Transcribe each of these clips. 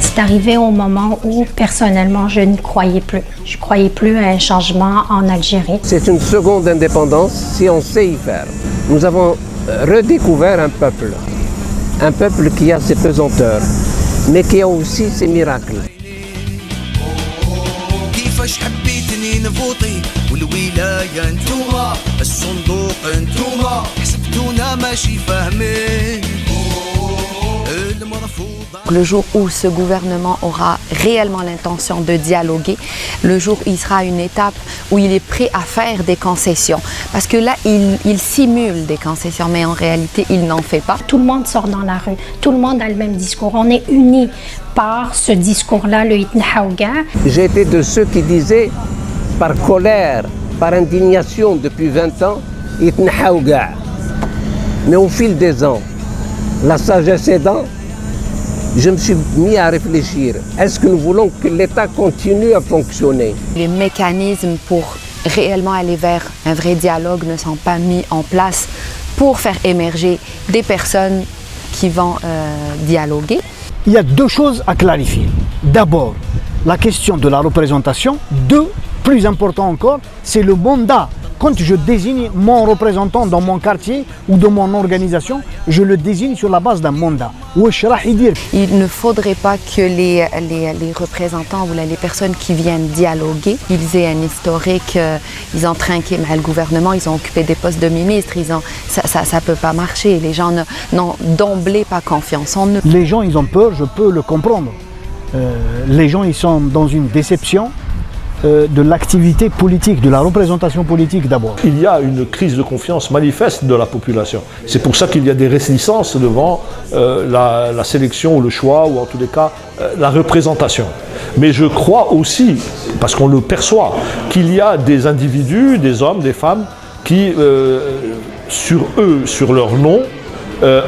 C'est arrivé au moment où, personnellement, je n'y croyais plus. Je ne croyais plus à un changement en Algérie. C'est une seconde indépendance si on sait y faire. Nous avons redécouvert un peuple qui a ses pesanteurs, mais qui a aussi ses miracles. Le jour où ce gouvernement aura réellement l'intention de dialoguer, le jour où il sera à une étape où il est prêt à faire des concessions. Parce que là, il simule des concessions, mais en réalité, il n'en fait pas. Tout le monde sort dans la rue, tout le monde a le même discours. On est unis par ce discours-là, le Itnhaouga. J'ai été de ceux qui disaient, par colère, par indignation depuis 20 ans, Itnhaouga. Mais au fil des ans, la sagesse aidant, je me suis mis à réfléchir. Est-ce que nous voulons que l'État continue à fonctionner? Les mécanismes pour réellement aller vers un vrai dialogue ne sont pas mis en place pour faire émerger des personnes qui vont dialoguer. Il y a deux choses à clarifier. D'abord, la question de la représentation. Deux, plus important encore, c'est le mandat. Quand je désigne mon représentant dans mon quartier ou dans mon organisation, je le désigne sur la base d'un mandat. Il ne faudrait pas que les représentants ou les personnes qui viennent dialoguer, ils aient un historique, ils ont trinqué mal le gouvernement, ils ont occupé des postes de ministres, ça ne peut pas marcher. Les gens n'ont d'emblée pas confiance en eux. Les gens, ils ont peur, je peux le comprendre. Les gens, ils sont dans une déception de l'activité politique, de la représentation politique d'abord. Il y a une crise de confiance manifeste de la population. C'est pour ça qu'il y a des réticences devant la sélection ou le choix, ou en tous les cas la représentation. Mais je crois aussi, parce qu'on le perçoit, qu'il y a des individus, des hommes, des femmes, qui, sur leur nom,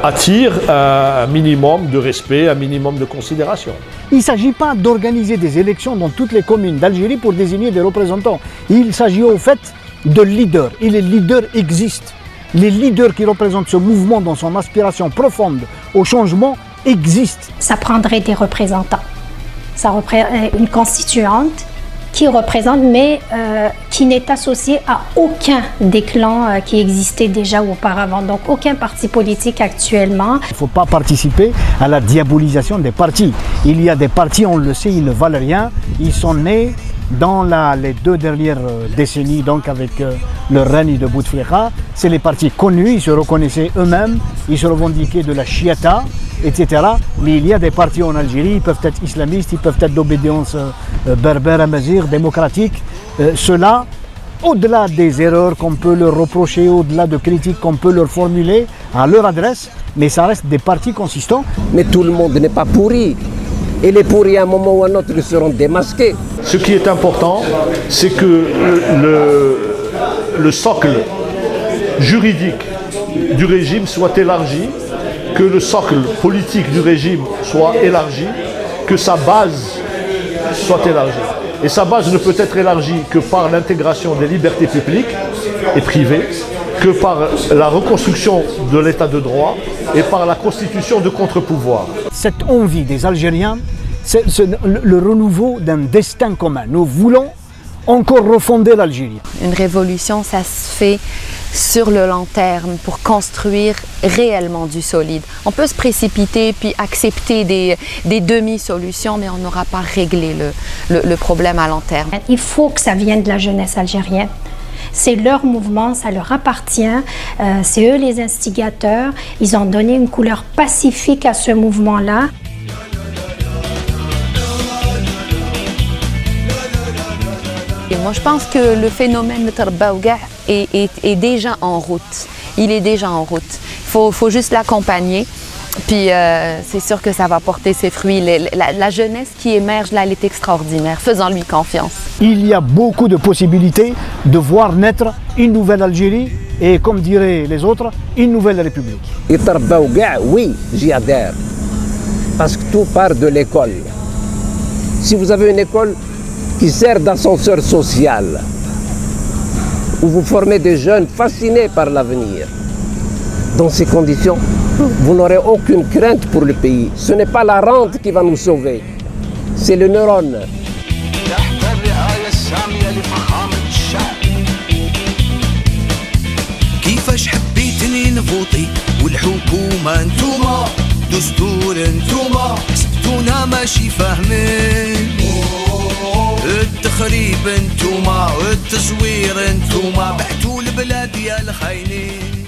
attire un minimum de respect, un minimum de considération. Il ne s'agit pas d'organiser des élections dans toutes les communes d'Algérie pour désigner des représentants. Il s'agit au fait de leaders. Et les leaders existent. Les leaders qui représentent ce mouvement dans son aspiration profonde au changement existent. Ça prendrait des représentants. Ça représente une constituante qui représente, mais qui n'est associé à aucun des clans qui existaient déjà auparavant. Donc aucun parti politique actuellement. Il ne faut pas participer à la diabolisation des partis. Il y a des partis, on le sait, ils ne valent rien. Ils sont nés dans les 2 dernières décennies, donc avec le règne de Bouteflika. C'est les partis connus, ils se reconnaissaient eux-mêmes, ils se revendiquaient de la chiata, etc. Mais il y a des partis en Algérie, ils peuvent être islamistes, ils peuvent être d'obédience berbère, amazigh, démocratique. Ceux-là, au-delà des erreurs qu'on peut leur reprocher, au-delà de critiques qu'on peut leur formuler à leur adresse, mais ça reste des partis consistants. Mais tout le monde n'est pas pourri. Et les pourris, à un moment ou à un autre, ils seront démasqués. Ce qui est important, c'est que le socle juridique du régime soit élargi, que le socle politique du régime soit élargi, que sa base soit élargie. Et sa base ne peut être élargie que par l'intégration des libertés publiques et privées, que par la reconstruction de l'état de droit et par la constitution de contre-pouvoirs. Cette envie des Algériens, c'est le renouveau d'un destin commun. Nous voulons encore refonder l'Algérie. Une révolution, ça se fait sur le long terme pour construire réellement du solide. On peut se précipiter puis accepter des demi-solutions, mais on n'aura pas réglé le problème à long terme. Il faut que ça vienne de la jeunesse algérienne. C'est leur mouvement, ça leur appartient, c'est eux les instigateurs. Ils ont donné une couleur pacifique à ce mouvement-là. Et moi, je pense que le phénomène de Tarbaouga est déjà en route. Il est déjà en route. Il faut juste l'accompagner. Puis c'est sûr que ça va porter ses fruits. La jeunesse qui émerge là, elle est extraordinaire. Faisons-lui confiance. Il y a beaucoup de possibilités de voir naître une nouvelle Algérie et, comme diraient les autres, une nouvelle République. Et Tarbaouga, oui, j'y adhère. Parce que tout part de l'école. Si vous avez une école qui sert d'ascenseur social, où vous formez des jeunes fascinés par l'avenir. Dans ces conditions, vous n'aurez aucune crainte pour le pays. Ce n'est pas la rente qui va nous sauver, c'est le neurone. كيفاش حبيتني نفوطي والحكومة انتوما دستور انتوما حسبتونا ماشي فاهمين التخريب انتوما التزوير انتوما بعتوا البلاد يا الخاينين